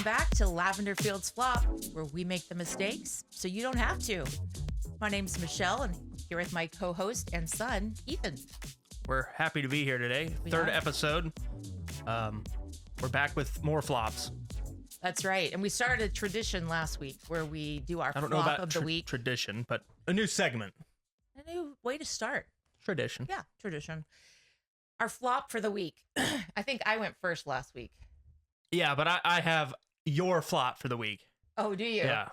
Welcome back to Lavender Fields Flop, where we make the mistakes so you don't have to. My name's Michelle, and here with my co-host and son, Ethan. We're happy to be here today. We Third are. episode. We're back with more flops. That's right. And we started a tradition last week where we do our I don't know flop about of the week. tradition, but a new segment. A new way to start. Tradition. Yeah, tradition. Our flop for the week. I think I went first last week. Yeah, but I have your flop for the week. Oh, do you? Yeah.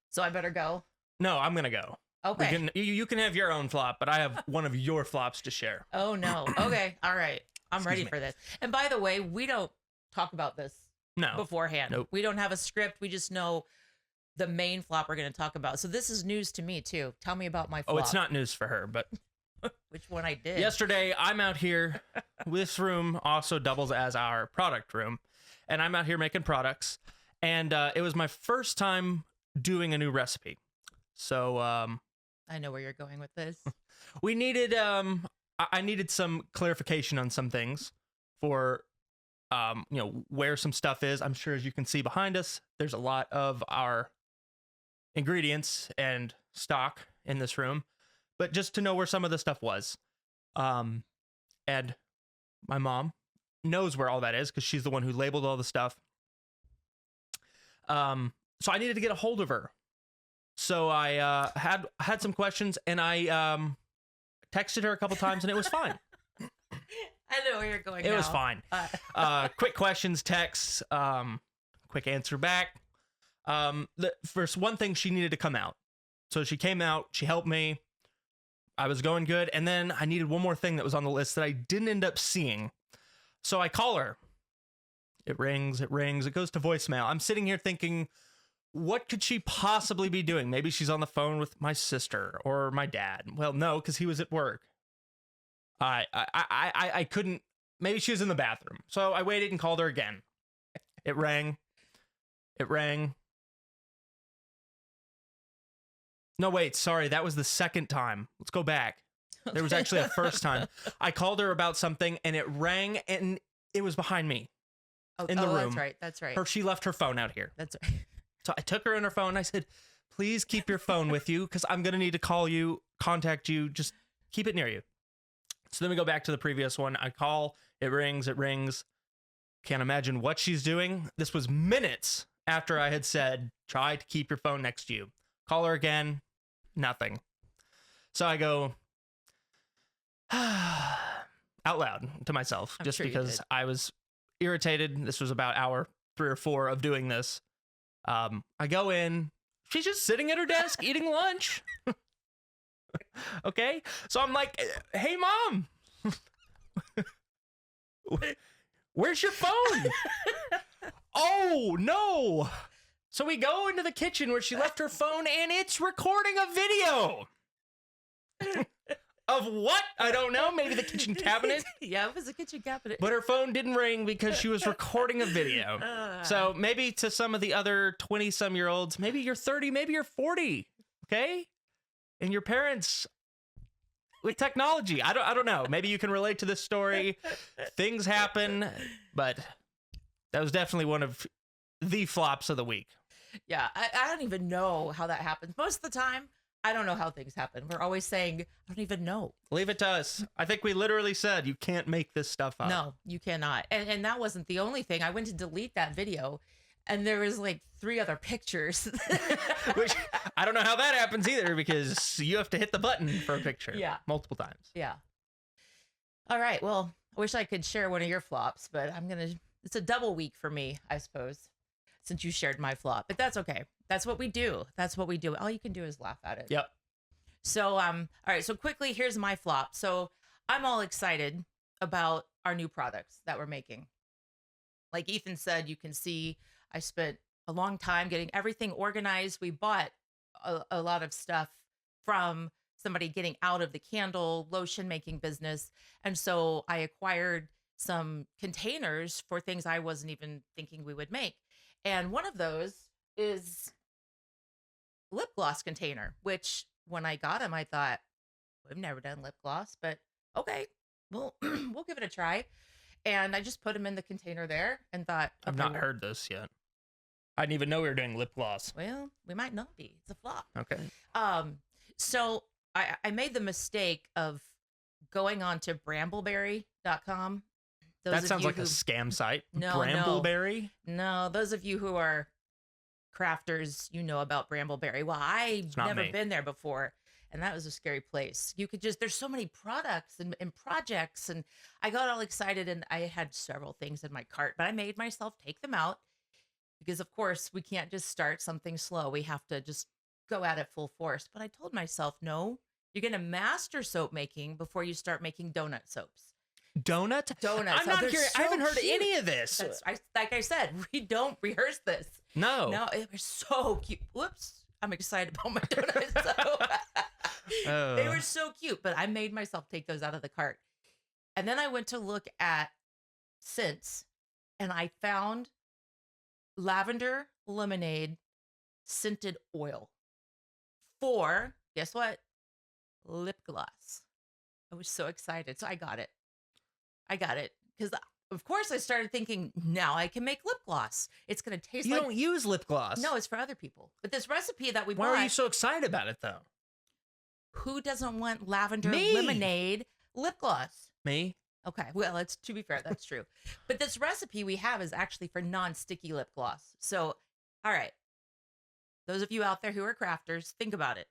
So I better go? No, I'm going to go. Okay. You can have your own flop, but I have one of your flops to share. Oh, no. Okay. All right. I'm Excuse ready me. for this. And by the way, we don't talk about this No. beforehand. Nope. We don't have a script. We just know the main flop we're going to talk about. So this is news to me, too. Tell me about my flop. Oh, it's not news for her, but Which one I did. yesterday I'm out here. This room also doubles as our product room, and I'm out here making products. And it was my first time doing a new recipe. So I know where you're going with this. we needed I needed some clarification on some things for where some stuff is. I'm sure, as you can see behind us, there's a lot of our ingredients and stock in this room, but just to know where some of the stuff was. And my mom knows where all that is because she's the one who labeled all the stuff. So I needed to get a hold of her. So I had some questions, and I texted her a couple times, and it was fine. I know where you're going It now. was fine. Quick questions, texts, quick answer back. First, one thing, she needed to come out. So she came out, she helped me. I was going good. And then I needed one more thing that was on the list that I didn't end up seeing. So I call her. It rings, it goes to voicemail. I'm sitting here thinking, what could she possibly be doing? Maybe she's on the phone with my sister or my dad. Well, no, because he was at work. I couldn't. Maybe she was in the bathroom. So I waited and called her again. It rang. No, wait, sorry. That was the second time. Let's go back. There was actually a first time. I called her about something, and it rang, and it was behind me in the room. That's right. She left her phone out here. That's right. So I took her in her phone. I said, please keep your phone with you because I'm going to need to call you, contact you. Just keep it near you. So then we go back to the previous one. I call, it rings. Can't imagine what she's doing. This was minutes after I had said, try to keep your phone next to you. Call her again, nothing. So I go out loud to myself, I'm just sure you because did. I was irritated. This was about hour 3 or 4 of doing this. I go in. She's just sitting at her desk eating lunch. Okay. So I'm like, hey, Mom. Where's your phone? Oh, no. So we go into the kitchen where she left her phone, and it's recording a video. Of what? I don't know. Maybe the kitchen cabinet. Yeah, it was a kitchen cabinet. But her phone didn't ring because she was recording a video. So maybe to some of the other 20-some-year-olds, maybe you're 30, maybe you're 40, okay? And your parents with technology. I don't know. Maybe you can relate to this story. Things happen, but that was definitely one of the flops of the week. Yeah, I don't even know how that happens. Most of the time, I don't know how things happen. We're always saying, I don't even know. Leave it to us. I think we literally said you can't make this stuff up. No, you cannot. And that wasn't the only thing. I went to delete that video, and there was like 3 other pictures. Which I don't know how that happens either, because you have to hit the button for a picture. Yeah. Multiple times. Yeah. All right. Well, I wish I could share one of your flops, but it's a double week for me, I suppose, since you shared my flop. But that's okay. That's what we do. All you can do is laugh at it. Yep. So, all right. So quickly, here's my flop. So I'm all excited about our new products that we're making. Like Ethan said, you can see I spent a long time getting everything organized. We bought a lot of stuff from somebody getting out of the candle lotion making business. And so I acquired some containers for things I wasn't even thinking we would make. And one of those is lip gloss container, which when I got them, I thought, we've never done lip gloss, but okay, we'll give it a try. And I just put them in the container there and thought, I've okay, not heard this yet. I didn't even know we were doing lip gloss. Well, we might not be. It's a flop. Okay. So I made the mistake of going on to brambleberry.com. That sounds like a scam site. No, Brambleberry? No, those of you who are crafters, you know about Brambleberry. Well, I've never been there before, and that was a scary place. You could just, there's so many products and projects, and I got all excited, and I had several things in my cart, but I made myself take them out because, of course, we can't just start something slow. We have to just go at it full force. But I told myself, no, you're going to master soap making before you start making donut soaps. Donuts? Donuts. I'm not curious. I haven't heard any of this. Like I said, we don't rehearse this. No, it was so cute. Whoops. I'm excited about my donuts. They were so cute, but I made myself take those out of the cart. And then I went to look at scents, and I found lavender lemonade scented oil for, guess what? Lip gloss. I was so excited. So I got it because, of course, I started thinking, now I can make lip gloss. It's going to taste You don't use lip gloss. No, it's for other people. But this recipe that we Why bought. are you so excited about it, though? Who doesn't want lavender lemonade lip gloss? Me? Okay, well, it's, to be fair, that's true. But this recipe we have is actually for non-sticky lip gloss. So, all right, those of you out there who are crafters, think about it.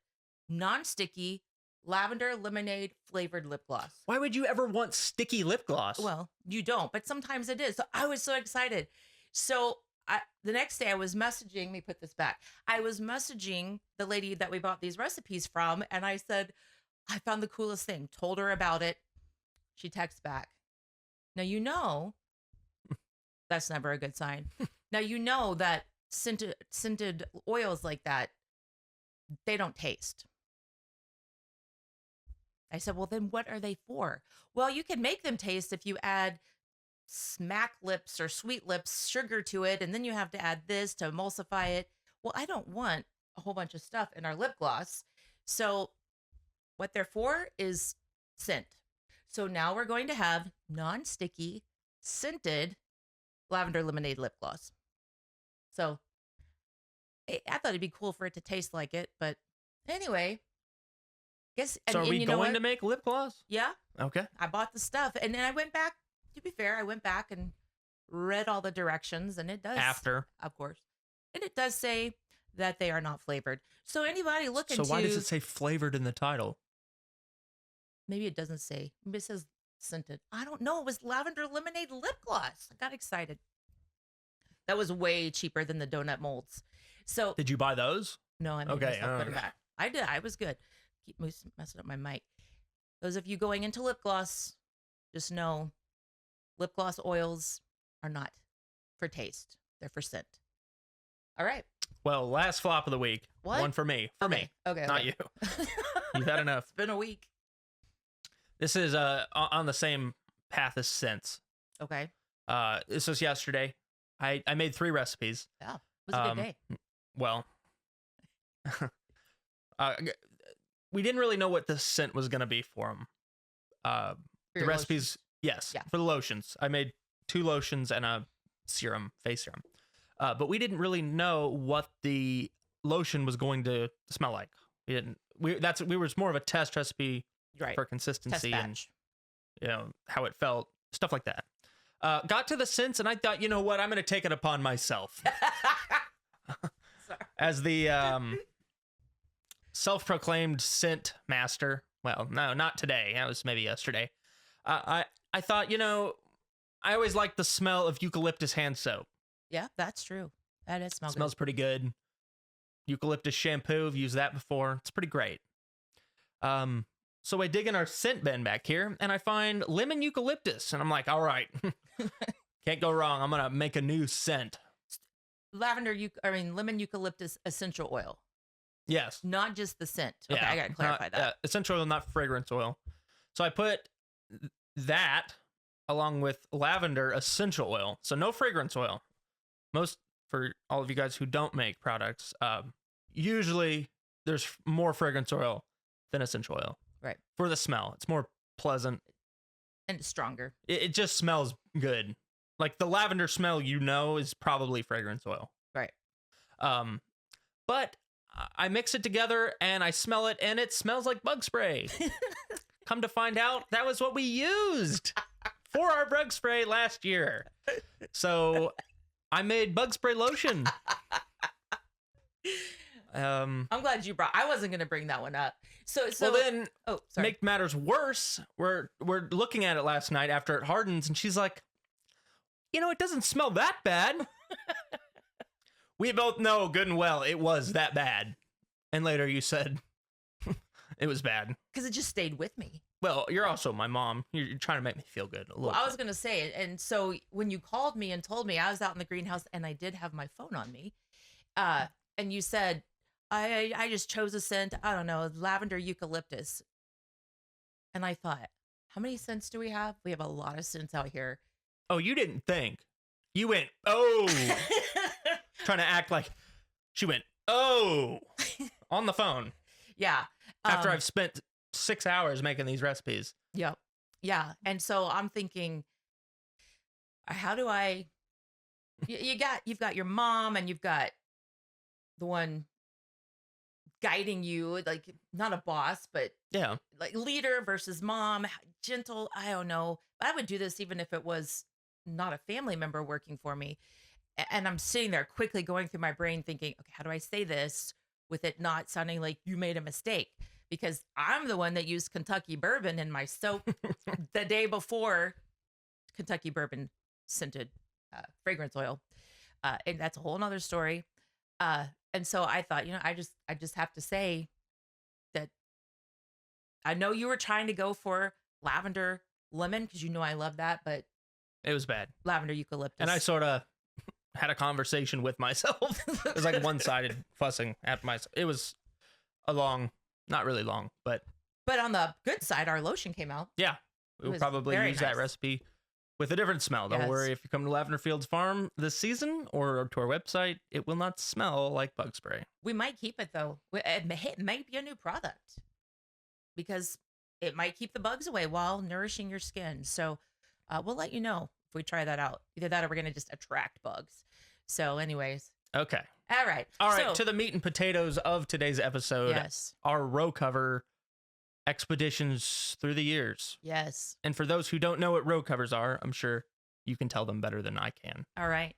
Non-sticky lavender lemonade flavored lip gloss. Why would you ever want sticky lip gloss? Well, you don't, but sometimes it is. So I was so excited. So the next day I was messaging, let me put this back. I was messaging the lady that we bought these recipes from, and I said, I found the coolest thing, told her about it. She texts back. Now, you know, that's never a good sign. Now, you know that scented oils like that, they don't taste. I said, well, then what are they for? Well, you can make them taste if you add smack lips or sweet lips, sugar to it, and then you have to add this to emulsify it. Well, I don't want a whole bunch of stuff in our lip gloss. So what they're for is scent. So now we're going to have non-sticky, scented lavender lemonade lip gloss. So I thought it'd be cool for it to taste like it, but anyway. Guess, so are we going to make lip gloss? Yeah. Okay. I bought the stuff, and then I went back. To be fair, I went back and read all the directions, and it does. After. Of course. And it does say that they are not flavored. So anybody looking So why does it say flavored in the title? Maybe it doesn't say. Maybe it says scented. I don't know. It was lavender lemonade lip gloss. I got excited. That was way cheaper than the donut molds. So did you buy those? No, I made myself put them back. I did. I was good. Keep messing up my mic. Those of you going into lip gloss, just know lip gloss oils are not for taste. They're for scent. All right. Well, last flop of the week. What? One for me. For me. Okay. Not you. You've had enough. It's been a week. This is on the same path as scents. Okay. This was yesterday. I made 3 recipes. Yeah. It was a good day. Well, we didn't really know what the scent was going to be for them. The recipes, yes, for the lotions. I made 2 lotions and a serum, face serum. But we didn't really know what the lotion was going to smell like. We didn't. We were more of a test recipe for consistency and how it felt, stuff like that. Got to the scents, and I thought, you know what, I'm going to take it upon myself as the self-proclaimed scent master. Well, no, not today. That was maybe yesterday. I thought, I always liked the smell of eucalyptus hand soap. Yeah, that's true. That is smells pretty good. Eucalyptus shampoo, I've used that before. It's pretty great. So I dig in our scent bin back here, and I find lemon eucalyptus, and I'm like, all right, can't go wrong. I'm gonna make a new scent. Lemon eucalyptus essential oil. Yes. Not just the scent. Okay, I gotta clarify that. Essential oil, not fragrance oil. So I put that along with lavender essential oil. So no fragrance oil. For all of you guys who don't make products, usually there's more fragrance oil than essential oil. Right. For the smell. It's more pleasant. And it's stronger. It just smells good. Like the lavender smell, is probably fragrance oil. Right. But I mix it together and I smell it, and it smells like bug spray. Come to find out, that was what we used for our bug spray last year. So I made bug spray lotion. I'm glad you brought. I wasn't gonna bring that one up. So well, then oh, sorry. make matters worse. We're looking at it last night after it hardens, and she's like, it doesn't smell that bad. We both know good and well it was that bad. And later you said it was bad. Because it just stayed with me. Well, you're also my mom. You're trying to make me feel good a little. Well, I was going to say it. And so when you called me and told me, I was out in the greenhouse and I did have my phone on me. And you said, I just chose a scent, I don't know, lavender eucalyptus. And I thought, how many scents do we have? We have a lot of scents out here. Oh, you didn't think. You went, oh. Trying to act like she went, oh, on the phone. Yeah. After I've spent 6 hours making these recipes. Yep. Yeah. And so I'm thinking, how do I, you've got your mom and you've got the one guiding you, like not a boss, but yeah, like leader versus mom, gentle. I don't know. But I would do this even if it was not a family member working for me. And I'm sitting there quickly going through my brain thinking, okay, how do I say this with it not sounding like you made a mistake? Because I'm the one that used Kentucky bourbon in my soap the day before Kentucky bourbon scented fragrance oil. And that's a whole nother story. And so I thought, I just have to say that I know you were trying to go for lavender lemon because I love that, but it was bad. Lavender eucalyptus. And I sort of had a conversation with myself. It was like one-sided fussing at myself. It was a long, not really long, but on the good side, our lotion came out. Yeah, we'll probably use that recipe with a different smell. Don't worry if you come to Lavender Fields Farm this season or to our website, it will not smell like bug spray. We might keep it though. It might be a new product because it might keep the bugs away while nourishing your skin. So we'll let you know if we try that out. Either that or we're going to just attract bugs. So anyways. Okay. All right. So, to the meat and potatoes of today's episode. Yes. Our row cover expeditions through the years. Yes. And for those who don't know what row covers are, I'm sure you can tell them better than I can. All right.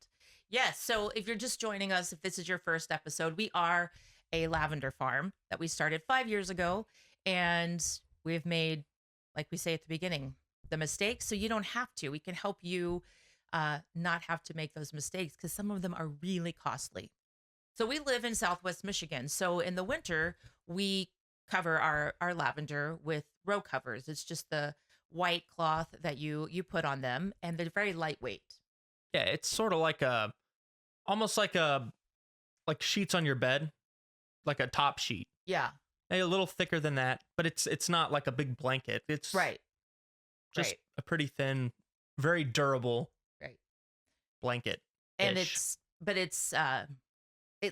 Yes. So if you're just joining us, if this is your first episode, we are a lavender farm that we started 5 years ago. And we've made, like we say at the beginning, the mistakes so you don't have to. We can help you not have to make those mistakes because some of them are really costly. So we live in Southwest Michigan. So in the winter, we cover our lavender with row covers. It's just the white cloth that you put on them, and they're very lightweight. Yeah, it's sort of like almost like sheets on your bed, like a top sheet. Yeah. A little thicker than that, but it's not like a big blanket. It's just a pretty thin, very durable blanket. And it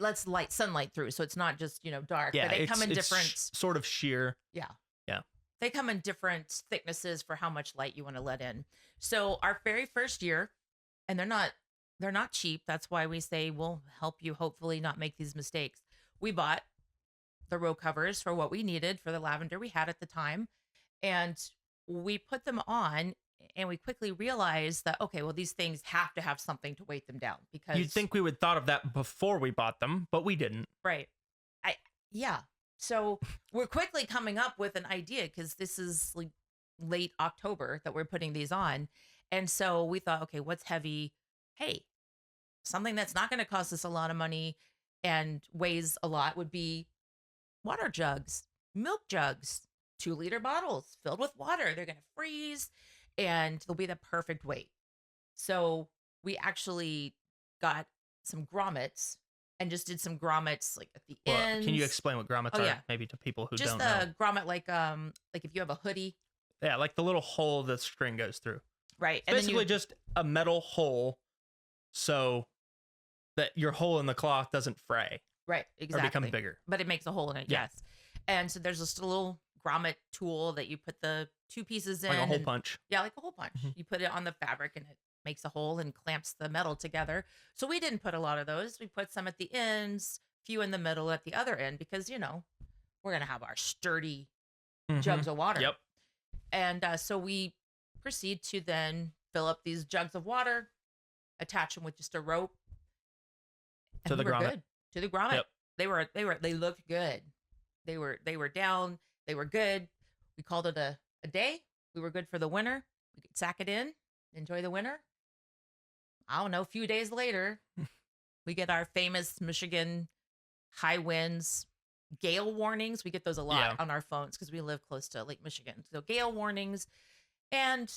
lets sunlight through, so it's not just dark. Yeah, but they come in different sort of sheer. Yeah. They come in different thicknesses for how much light you want to let in. So our very first year, and they're not cheap. That's why we say we'll help you hopefully not make these mistakes. We bought the row covers for what we needed for the lavender we had at the time, and we put them on. And we quickly realized that, okay, well, these things have to have something to weight them down because you'd think we would thought of that before we bought them, but we didn't. Right. Yeah. So we're quickly coming up with an idea because this is like late October that we're putting these on. And so we thought, okay, what's heavy? Hey, something that's not going to cost us a lot of money and weighs a lot would be water jugs, milk jugs, 2-liter bottles filled with water. They're going to freeze. And they'll be the perfect weight. So we actually got some grommets and just did some grommets like at the ends. Can you explain what grommets are? Maybe to people who don't know. Just a grommet like if you have a hoodie. Yeah, like the little hole the string goes through. Right. And basically just a metal hole so that your hole in the cloth doesn't fray. Right, exactly. Or become bigger. But it makes a hole in it, yes. And so there's just a little grommet tool that you put the 2 pieces in. Like a hole punch. Yeah, like a hole punch. Mm-hmm. You put it on the fabric and it makes a hole and clamps the metal together. So we didn't put a lot of those. We put some at the ends, few in the middle at the other end because, we're going to have our sturdy jugs of water. Yep. And so we proceed to then fill up these jugs of water, attach them with just a rope. To the grommet. Good. To the grommet. Yep. They looked good. They were down. They were good. We called it a day. We were good for the winter. We could sack it in, enjoy the winter. I don't know, a few days later, we get our famous Michigan high winds, gale warnings. We get those a lot on our phones because we live close to Lake Michigan. So gale warnings. And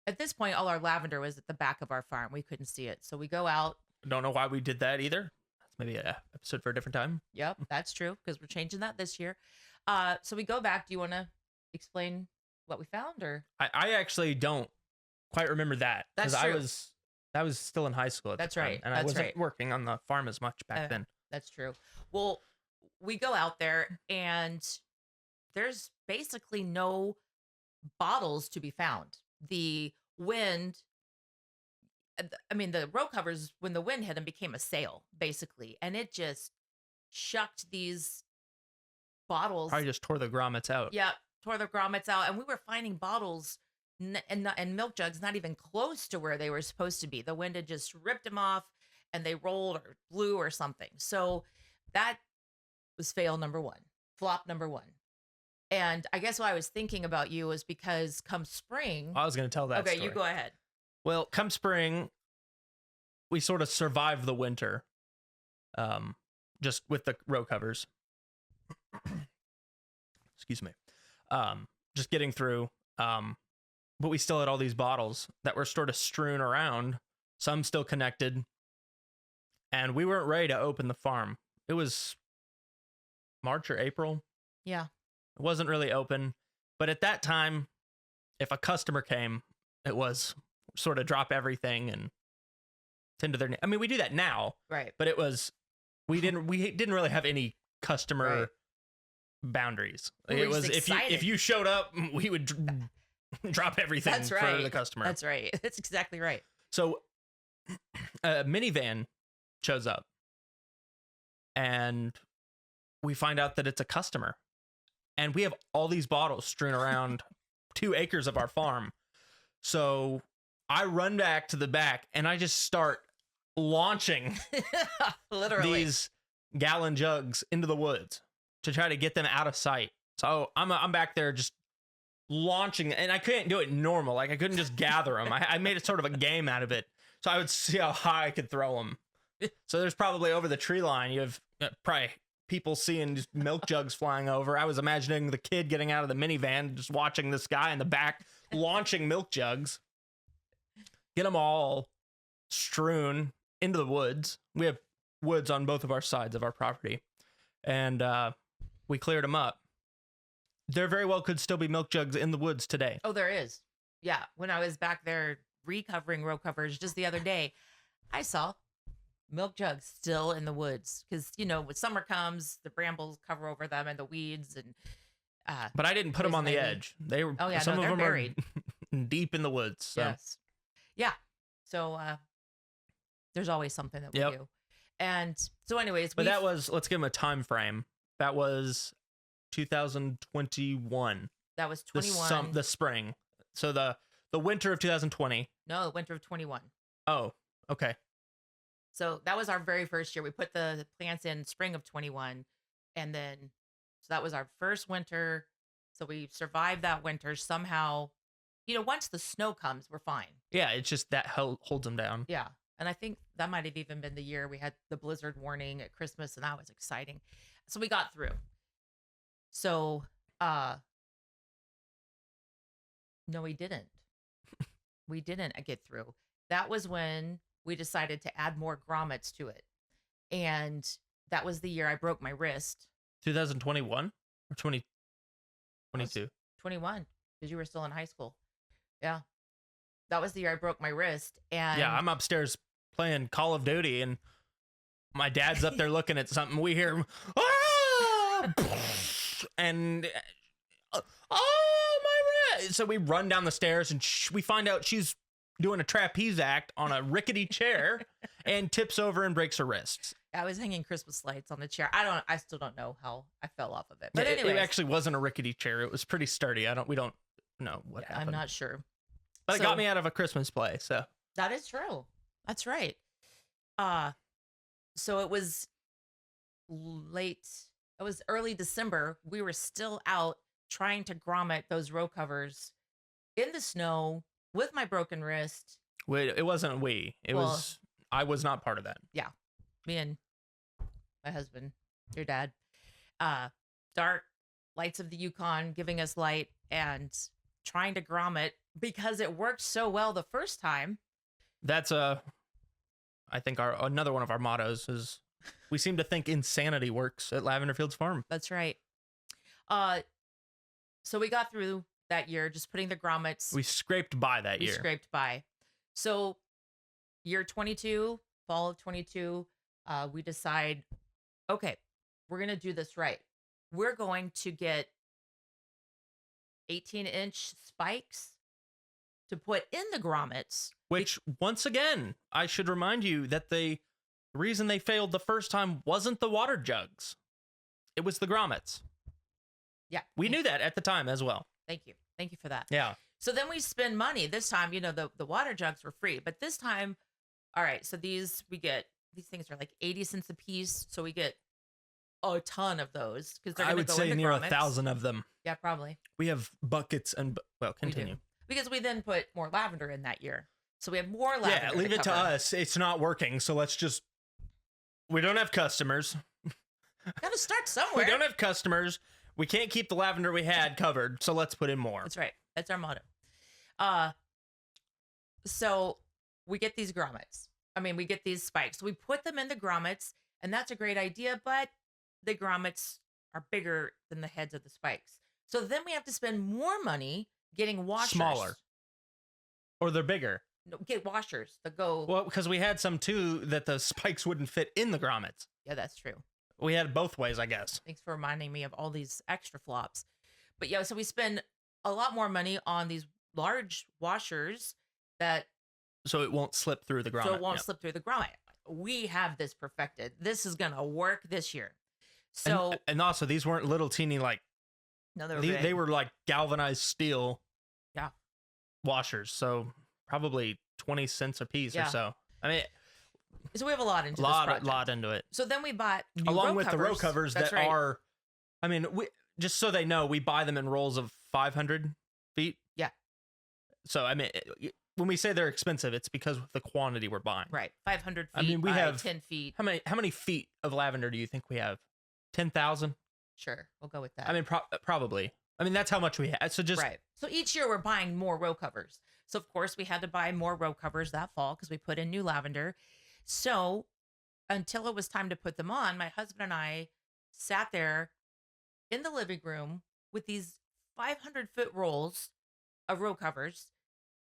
at this point, all our lavender was at the back of our farm. We couldn't see it. So we go out. Don't know why we did that either. That's maybe an episode for a different time. Yep, that's true because we're changing that this year. So we go back. Do you want to explain what we found, or I actually don't quite remember that That's I true. was still in high school at That's the time, right. and I That's wasn't right. working on the farm as much back then. That's true. Well, we go out there and there's basically no bottles to be found. The wind, the row covers, when the wind hit them, became a sail, basically. And it just shucked these bottles. Probably just tore the grommets out. Yeah, tore the grommets out. And we were finding bottles and milk jugs not even close to where they were supposed to be. The wind had just ripped them off and they rolled or blew or something. So that was fail number one, flop number one. And I guess why I was thinking about you was because come spring. I was going to tell that Okay, story. you go ahead. Well, come spring, we sort of survived the winter, just with the row covers. Excuse me. Just getting through. But we still had all these bottles that were sort of strewn around, some still connected, and we weren't ready to open the farm. It was March or April. Yeah. It wasn't really open, but at that time, if a customer came, it was sort of drop everything and tend to their. I mean, we do that now, Right. but it was we didn't really have any customer boundaries. We were It was just if excited. you showed up, we would drop everything That's for right. the customer. That's right. That's exactly right. So a minivan shows up and we find out that it's a customer. And we have all these bottles strewn around 2 acres of our farm. So I run back to the back and I just start launching Literally. these gallon jugs into the woods to try to get them out of sight. So I'm back there just launching, and I couldn't do it normal. Like I couldn't just gather them. I made it sort of a game out of it. So I would see how high I could throw them. So there's probably over the tree line, you have probably people seeing just milk jugs flying over. I was imagining the kid getting out of the minivan, just watching this guy in the back launching milk jugs. Get them all strewn into the woods. We have woods on both of our sides of our property. And we cleared them up. There very well could still be milk jugs in the woods today. Oh, there is. Yeah. When I was back there recovering row covers just the other day, I saw milk jugs still in the woods because, when summer comes, the brambles cover over them and the weeds. And But I didn't put them on the maybe. edge. They were they're them buried. are deep in the woods. So. Yes. Yeah. So there's always something that we Yep. do. And so anyways, But that was, let's give them a time frame. That was 2021. that was 21. The spring. So the winter of 2020. No, the winter of 21. Oh, okay. So that was our very first year. We put the plants in spring of 21. And then, so that was our first winter. So we survived that winter somehow. Once the snow comes, we're fine. Yeah, it's just that holds them down. Yeah. And I think that might have even been the year we had the blizzard warning at Christmas, and that was exciting. So we got through. So, no, we didn't. We didn't get through. That was when we decided to add more grommets to it. And that was the year I broke my wrist. 2021 or 2022? 21, because you were still in high school. Yeah. That was the year I broke my wrist. And Yeah, I'm upstairs playing Call of Duty, and my dad's up there looking at something. We hear him, ah! And oh, my wrist! So we run down the stairs, and we find out she's doing a trapeze act on a rickety chair and tips over and breaks her wrists. I was hanging Christmas lights on the chair. I still don't know how I fell off of it. But Yeah, anyway, it actually wasn't a rickety chair. It was pretty sturdy. We don't know what happened. I'm not sure. But it got me out of a Christmas play, so. That is true. That's right. So it was early December. We were still out trying to grommet those row covers in the snow with my broken wrist. Wait, it wasn't we. I was not part of that. Yeah. Me and my husband, your dad. Dark lights of the Yukon giving us light and trying to grommet because it worked so well the first time. That's I think another one of our mottos is we seem to think insanity works at Lavender Fields Farm. That's right. So we got through that year, just putting the grommets. We scraped by that year. We scraped by. So year 22, fall of 22, we decide, okay, we're going to do this right. We're going to get 18-inch spikes to put in the grommets. Which, once again, I should remind you that the reason they failed the first time wasn't the water jugs. It was the grommets. Yeah. We knew that at the time as well. Thank you. Thank you for that. Yeah. So then we spend money. This time, the water jugs were free. But this time, all right, so these things are like 80 cents a piece. So we get a ton of those because they're going to go in the near grommets. 1,000 of them. Yeah, probably. We have buckets and, well, continue. Because we then put more lavender in that year. So we have more lavender. Yeah, leave it to us. It's not working. So we don't have customers. Got to start somewhere. We don't have customers. We can't keep the lavender we had covered. So let's put in more. That's right. That's our motto. So we get these grommets. We get these spikes. We put them in the grommets, and that's a great idea, but the grommets are bigger than the heads of the spikes. So then we have to spend more money getting washers. Smaller. Or they're bigger. No, get washers that go. Well, because we had some too that the spikes wouldn't fit in the grommets. Yeah, that's true. We had both ways, I guess. Thanks for reminding me of all these extra flops. But yeah, so we spend a lot more money on these large washers so it won't slip through the grommet. So it won't slip through the grommet. We have this perfected. This is gonna work this year. So and also these weren't little teeny no, they were like galvanized steel. Yeah. Washers. So probably 20 cents a piece or so. So we have a lot into this project. lot into it. So then we bought new along row with covers. the row covers That's that right. are. We just so they know, we buy them in rolls of 500 feet. Yeah. So when we say they're expensive, it's because of the quantity we're buying. Right, 500 feet. We by have 10 feet. How many feet of lavender do you think we have? 10,000. Sure, we'll go with that. Probably. That's how much we have. So just right. So each year we're buying more row covers. So of course we had to buy more row covers that fall because we put in new lavender. So until it was time to put them on, my husband and I sat there in the living room with these 500-foot rolls of row covers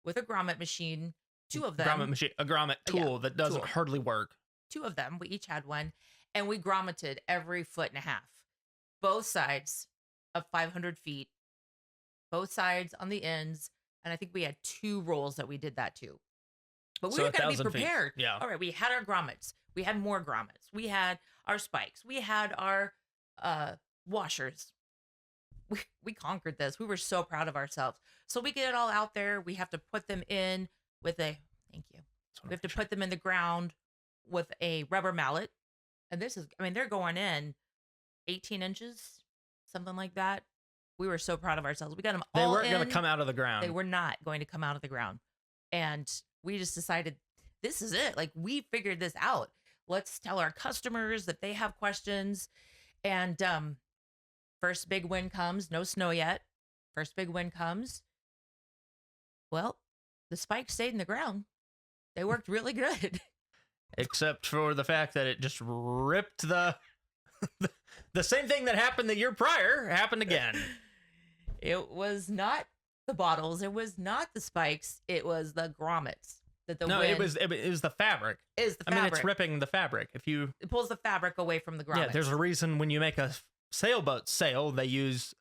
with a grommet machine, two of them. a grommet tool that doesn't hardly work. Two of them. We each had one. And we grommeted every foot and a half. Both sides of 500 feet. Both sides on the ends. And I think we had 2 rolls that we did that too. But we were going to be prepared. Yeah. All right. We had our grommets. We had more grommets. We had our spikes. We had our washers. We conquered this. We were so proud of ourselves. So we get it all out there. We have to put them in with thank you. We have to put them in the ground with a rubber mallet. And this is, they're going in 18 inches, something like that. We were so proud of ourselves. We got them all in. They weren't going to come out of the ground. They were not going to come out of the ground. And we just decided, this is it. We figured this out. Let's tell our customers that they have questions. And first big win comes. No snow yet. First big win comes. Well, the spikes stayed in the ground. They worked really good. Except for the fact that it just ripped the same thing that happened the year prior happened again. It was not the bottles. It was not the spikes. It was the grommets. It was the fabric. Is the fabric. It's ripping the fabric. It pulls the fabric away from the grommets. Yeah, there's a reason when you make a sailboat sail, they use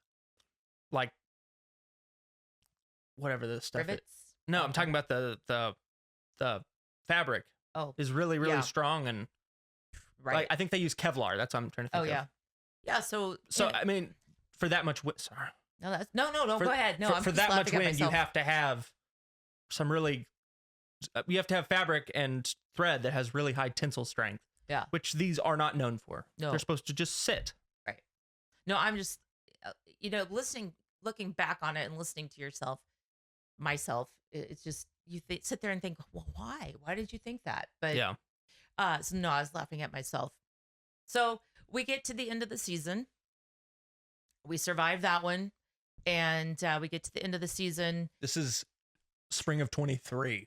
whatever this stuff rivets. is. No, I'm talking about the fabric Oh, is really, really yeah. strong, and right. like I think they use Kevlar. That's what I'm trying to think Oh of. yeah. Yeah. So So yeah. I mean, for that much sorry. No, that's no. For, Go ahead. No, for, I'm for just that much laughing at wind, you myself. have to have some really. You have to have fabric and thread that has really high tensile strength. Yeah. Which these are not known for. No. They're supposed to just sit. Right. No, I'm just, looking back on it and listening to myself. It's just sit there and think, well, why? Why did you think that? But Yeah. so no, I was laughing at myself. So we get to the end of the season. We survive that one, and we get to the end of the season. This is spring of 23.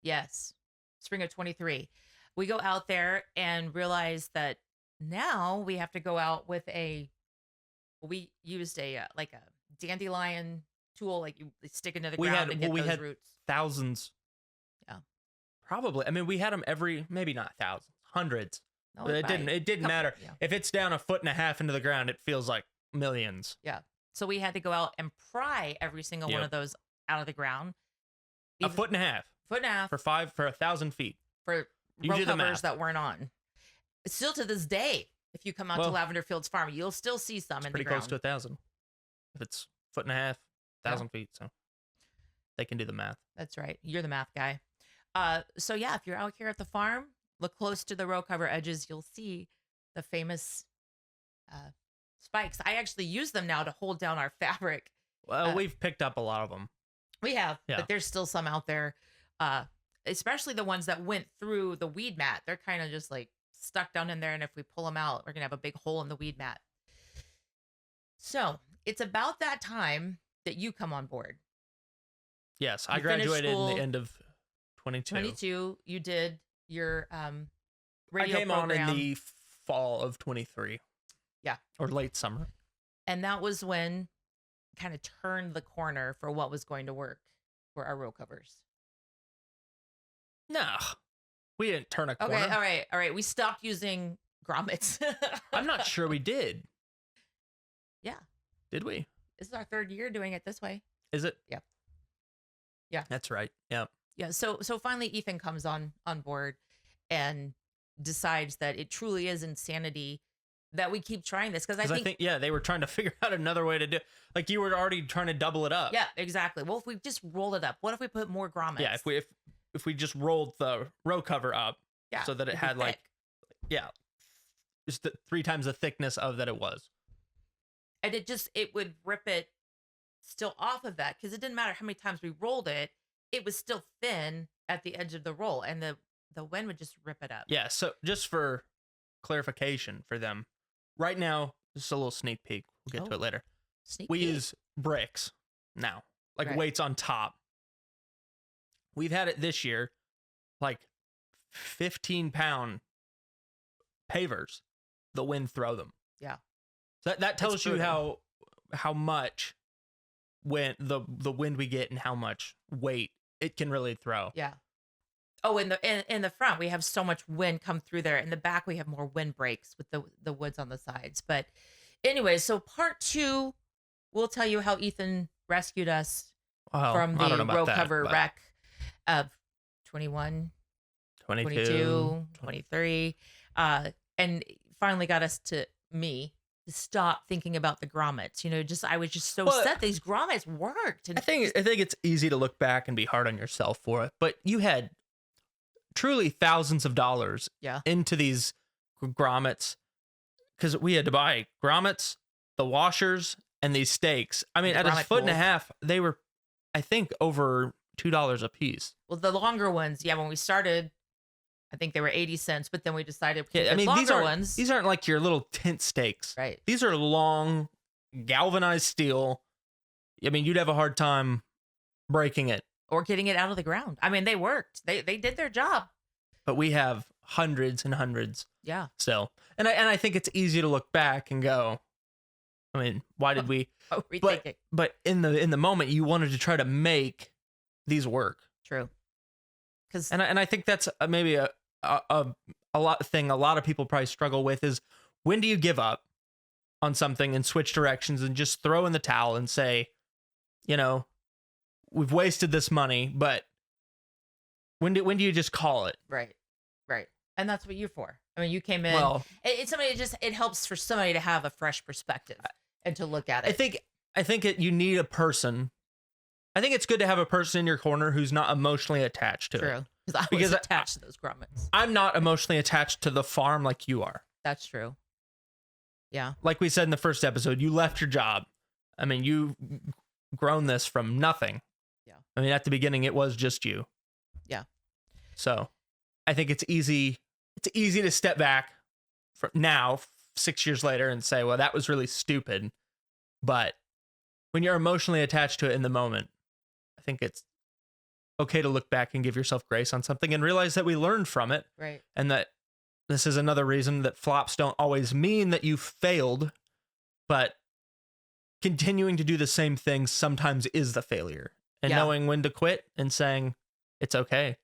Yes, spring of 23. We go out there and realize that now we have to go out with we used like a dandelion tool, like you stick into the ground and get those roots. Thousands. Yeah. Probably. I mean, we had them maybe not thousands, hundreds. No, But it didn't matter. Yeah. If it's down 1.5 feet into the ground, it feels like millions. Yeah. So we had to go out and pry every single one Yep. of those out of the ground. 1.5 feet Foot and a half for 1,000 feet. for You row do the covers math. that weren't on. Still to this day, if you come out to Well, Lavender Fields Farm, you'll still see some in the Pretty ground. close to 1,000. If it's 1.5 feet, 1,000 feet. So they can do the math. That's right. You're the math guy. So yeah, if you're out here at the farm, look close to the row cover edges. You'll see the famous spikes. I actually use them now to hold down our fabric. Well, we've picked up a lot of them. We have, Yeah. but there's still some out there, especially the ones that went through the weed mat. They're kind of just like stuck down in there. And if we pull them out, we're going to have a big hole in the weed mat. So it's about that time that you come on board. Yes, I You finished graduated in school, the end of 22. 22, you did your I radio came program. on in the fall of 23. Yeah. Or late summer. And that was when kind of turned the corner for what was going to work for our row covers. No, we didn't turn a corner. Okay, all right. We stopped using grommets. I'm not sure we did. Yeah. Did we? This is our third year doing it this way. Is it? Yep. Yeah. That's right. Yeah. Yeah. So finally Ethan comes on board and decides that it truly is insanity that we keep trying this. Because I think, yeah, they were trying to figure out another way to do. Like you were already trying to double it up. yeah, exactly. Well, if we just roll it up, what if we put more grommets? Yeah. If we just rolled the row cover up, Yeah, so that it it'd be had like, thick. yeah, just 3 times the thickness of that it was. And it would rip it still off of that, because it didn't matter how many times we rolled it, it was still thin at the edge of the roll, and the wind would just rip it up. Yeah. So just for clarification for them, right now, this is a little sneak peek. We'll get to Oh. it later. Sneak We peek. use bricks now, like Right. weights on top. We've had it this year, like 15-pound pavers. The wind throw them. Yeah. So that tells you brutal. how much when the wind we get and how much weight it can really throw. Yeah. Oh, in the front we have so much wind come through there. In the back we have more wind breaks with the woods on the sides. But anyway, so part 2, we'll tell you how Ethan rescued us Well, from I don't know the about row that, cover but wreck of 21, 22, 23, and finally got us to stop thinking about the grommets. I was just so Well, set these grommets worked. And I think it's easy to look back and be hard on yourself for it, but you had truly thousands of dollars Yeah. into these grommets because we had to buy grommets, the washers, and these stakes. I mean, The at a grommet foot and a pools. half, they were, I think, over $2 a piece. Well, the longer ones, yeah, when we started, I think they were 80 cents, but then we decided Yeah, I the mean, longer ones, these aren't like your little tent stakes. right? These are long, galvanized steel. I mean, you'd have a hard time breaking it. Or getting it out of the ground. I mean, they worked. They did their job. But we have hundreds and hundreds Yeah. still, and I think it's easy to look back and go, I mean, why did we? Oh, rethinking. But in the moment, you wanted to try to make these work, True. Because and I think that's maybe a lot of people probably struggle with is when do you give up on something and switch directions and just throw in the towel and say, we've wasted this money, but when do you just call it? Right. Right. And that's what you're for. I mean, you came in. Well, It's somebody it helps for somebody to have a fresh perspective and to look at it. I think you need a person. I think it's good to have a person in your corner who's not emotionally attached to it. True. Because I was attached to those grommets. I'm not emotionally attached to the farm like you are. That's true. Yeah. Like we said in the first episode, you left your job. I mean, you've grown this from nothing. Yeah. I mean, at the beginning, it was just you. Yeah. So I think it's easy to step back now, 6 years later, and say, well, that was really stupid. But when you're emotionally attached to it in the moment, I think it's okay to look back and give yourself grace on something and realize that we learned from it. Right. And that this is another reason that flops don't always mean that you failed, but continuing to do the same thing sometimes is the failure. And Yeah. knowing when to quit and saying, it's okay.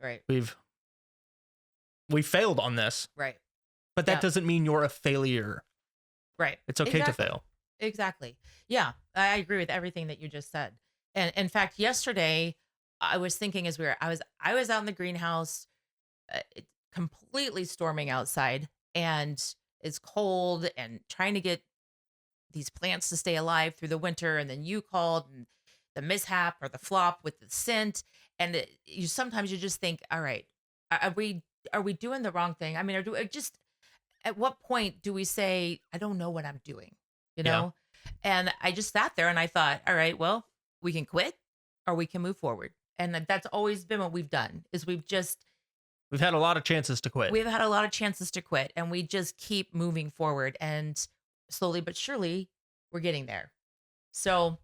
Right. We failed on this, Right. but that Yeah. doesn't mean you're a failure. Right. It's okay Exactly. to fail. Exactly. Yeah, I agree with everything that you just said. And in fact, yesterday I was thinking as I was out in the greenhouse, completely storming outside, and it's cold and trying to get these plants to stay alive through the winter. And then you called and the mishap or the flop with the scent, and you sometimes you just think, all right, are we doing the wrong thing? I mean, just at what point do we say, I don't know what I'm doing? You Yeah. know? And I just sat there and I thought, all right, well, we can quit or we can move forward. And that's always been what we've done is We've had a lot of chances to quit. we've had a lot of chances to quit, and we just keep moving forward, and slowly but surely we're getting there. So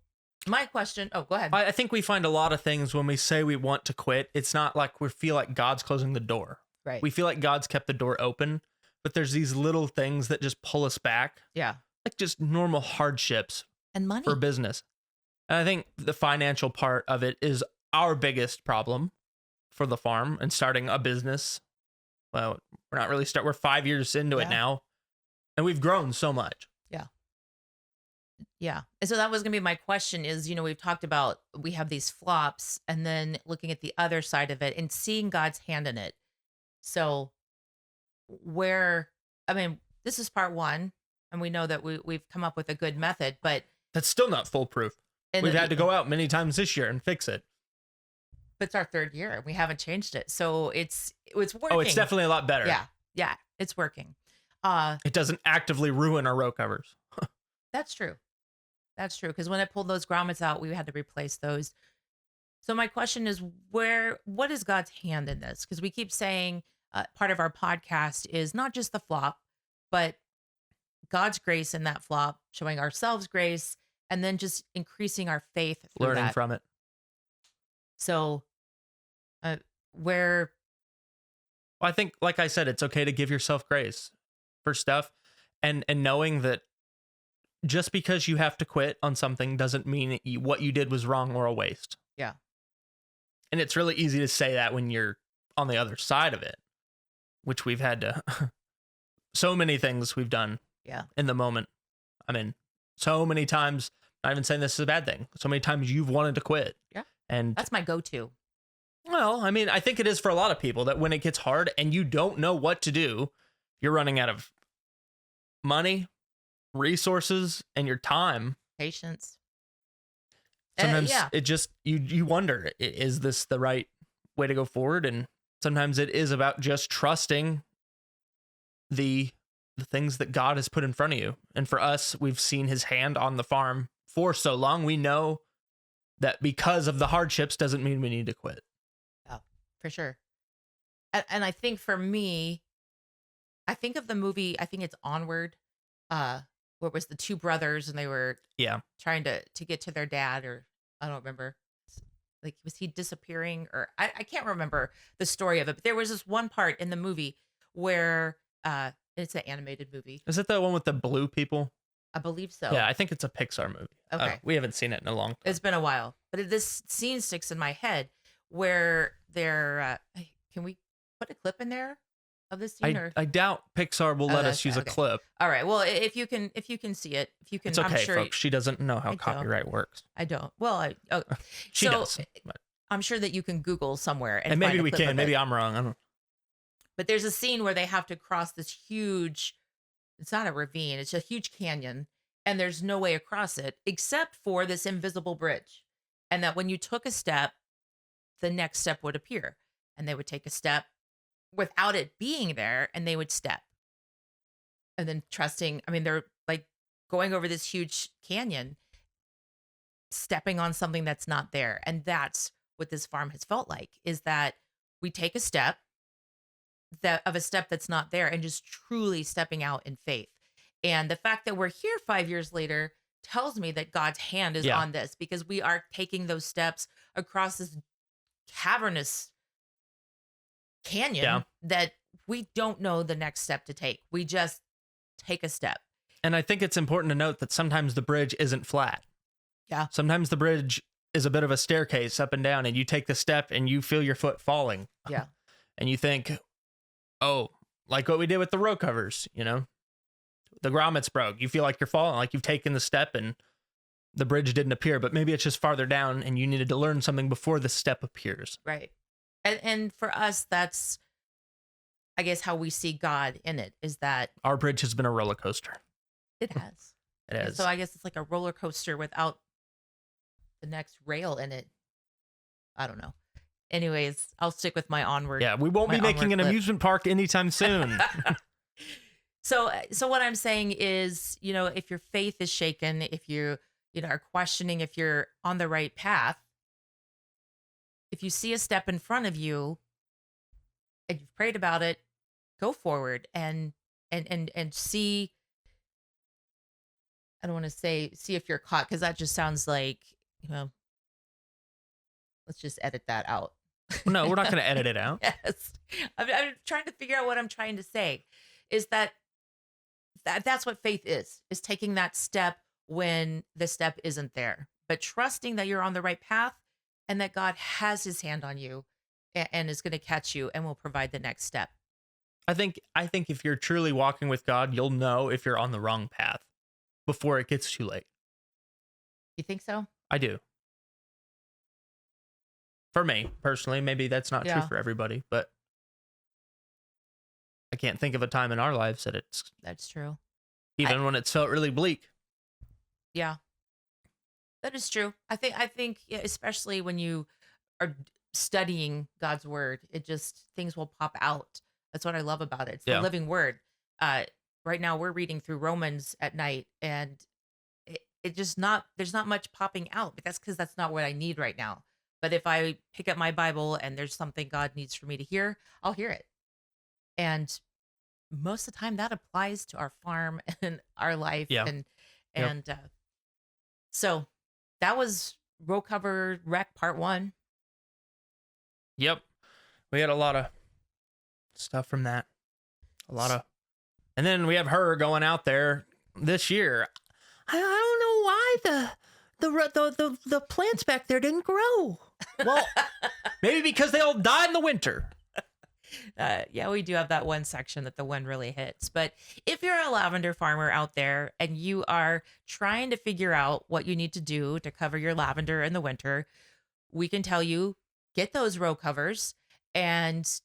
my question, oh, go ahead. I think we find a lot of things when we say we want to quit. It's not like we feel like God's closing the door. Right. We feel like God's kept the door open, but there's these little things that just pull us back, Yeah. like just normal hardships And money. for business. And I think the financial part of it is our biggest problem for the farm and starting a business. Well, we're not really we're 5 years into it Yeah. now, and we've grown so much. Yeah. And so that was going to be my question is, we've talked about we have these flops and then looking at the other side of it and seeing God's hand in it. So this is part one, and we know that we've come up with a good method, but That's still not foolproof. and We've then had to go out many times this year and fix it. but it's our third year and we haven't changed it. So it's working. Oh, it's definitely a lot better. Yeah. Yeah. It's working. It doesn't actively ruin our row covers. That's true. That's true. Because when I pulled those grommets out, we had to replace those. So my question is, what is God's hand in this? Because we keep saying part of our podcast is not just the flop, but God's grace in that flop, showing ourselves grace, and then just increasing our faith through Learning that. from it. So, where Well, I think, like I said, it's okay to give yourself grace for stuff, and knowing that just because you have to quit on something doesn't mean what you did was wrong or a waste. Yeah. And it's really easy to say that when you're on the other side of it, which we've had to. So many things we've done. Yeah. In the moment. I mean, so many times. Not even saying this is a bad thing. So many times you've wanted to quit. Yeah. And that's my go-to. well, I mean, I think it is for a lot of people that when it gets hard and you don't know what to do, you're running out of money, resources, and your time. Patience. Sometimes Yeah. it just, you wonder, is this the right way to go forward? And sometimes it is about just trusting the things that God has put in front of you. And for us, we've seen his hand on the farm for so long. We know that because of the hardships doesn't mean we need to quit. For sure. And I think for me, I think of the movie, I think it's Onward, where it was the two brothers and they were Yeah. trying to get to their dad, or I don't remember. Like, was he disappearing, or I can't remember the story of it, but there was this one part in the movie where it's an animated movie. Is it the one with the blue people? I believe so. Yeah, I think it's a Pixar movie. Okay. We haven't seen it in a long time. It's been a while, but this scene sticks in my head where they're can we put a clip in there? of the scene? Or? I doubt Pixar will Oh, let that's us use right, a okay. clip. All right. Well, if you can see it, if you can, It's okay, I'm sure folks. She doesn't know how I don't. copyright works. I don't. Well, She so does. But, I'm sure that you can Google somewhere and maybe find a we clip can. of Maybe it. I'm wrong. I don't. But there's a scene where they have to cross this huge. It's not a ravine. It's a huge canyon, and there's no way across it except for this invisible bridge. And that when you took a step, the next step would appear, and they would take a step without it being there, and they would step, and then trusting. I mean, they're like going over this huge canyon, stepping on something that's not there. And that's what this farm has felt like, is that we take a step of a step that's not there and just truly stepping out in faith. And the fact that we're here 5 years later tells me that God's hand is Yeah. on this, because we are taking those steps across this cavernous canyon Yeah. that we don't know the next step to take. We just take a step. And I think it's important to note that sometimes the bridge isn't flat. Yeah. Sometimes the bridge is a bit of a staircase up and down, and you take the step and you feel your foot falling. Yeah. And you think, oh, like what we did with the row covers, you know? The grommets broke. You feel like you're falling, like you've taken the step and the bridge didn't appear, but maybe it's just farther down and you needed to learn something before the step appears. Right. And for us, that's, I guess, how we see God in it, is that Our bridge has been a roller coaster. it has. It And is. so I guess it's like a roller coaster without the next rail in it. I don't know. Anyways, I'll stick with my onward. Yeah, we won't my be making onward an clip. amusement park anytime soon. So what I'm saying is, if your faith is shaken, if you are questioning if you're on the right path, if you see a step in front of you and you've prayed about it, go forward and see. I don't want to say see if you're caught, because that just sounds like, let's just edit that out. No, we're not going to edit it out. Yes. I'm trying to figure out what I'm trying to say, is that's what faith is taking that step when the step isn't there, but trusting that you're on the right path and that God has his hand on you and is going to catch you and will provide the next step. I think if you're truly walking with God, you'll know if you're on the wrong path before it gets too late. You think so? I do. For me, personally, maybe that's not Yeah. true for everybody, but I can't think of a time in our lives that it's, That's true. even when it's felt really bleak. Yeah. That is true. I think yeah, especially when you are studying God's word, things will pop out. That's what I love about it. It's Yeah. the living word. Right now we're reading through Romans at night, and there's not much popping out, but that's because that's not what I need right now. But if I pick up my Bible and there's something God needs for me to hear, I'll hear it. And most of the time that applies to our farm and our life. Yeah. And so that was Row Cover Wreck Part 1. Yep. We had a lot of stuff from that. And then we have her going out there this year. I don't know why the plants back there didn't grow. Well, maybe because they all died in the winter. Yeah, we do have that one section that the wind really hits. But if you're a lavender farmer out there and you are trying to figure out what you need to do to cover your lavender in the winter, we can tell you, get those row covers, and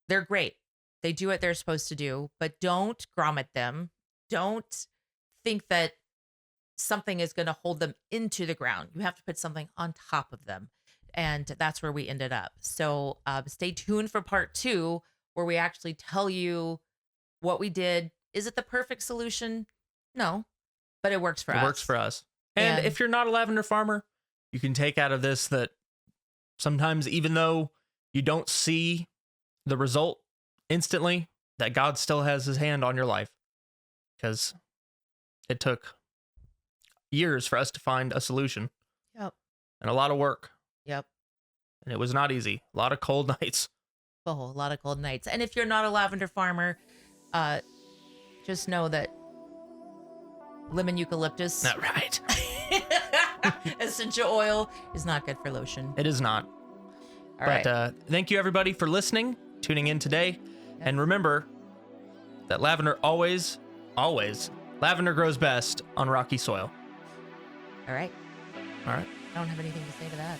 they're great. They do what they're supposed to do, but don't grommet them. Don't think that something is going to hold them into the ground. You have to put something on top of them. And that's where we ended up. So stay tuned for part 2, where we actually tell you what we did. Is it the perfect solution? No, but it works for us. It works for us. And if you're not a lavender farmer, you can take out of this that sometimes, even though you don't see the result instantly, that God still has his hand on your life, because it took years for us to find a solution. Yep. And a lot of work. Yep. And it was not easy. A lot of cold nights. Oh, a lot of cold nights. And if you're not a lavender farmer, just know that lemon eucalyptus Not right. essential oil is not good for lotion. It is not. All right. But thank you, everybody, for listening, tuning in today. And remember that lavender always, lavender grows best on rocky soil. All right. All right. I don't have anything to say to that.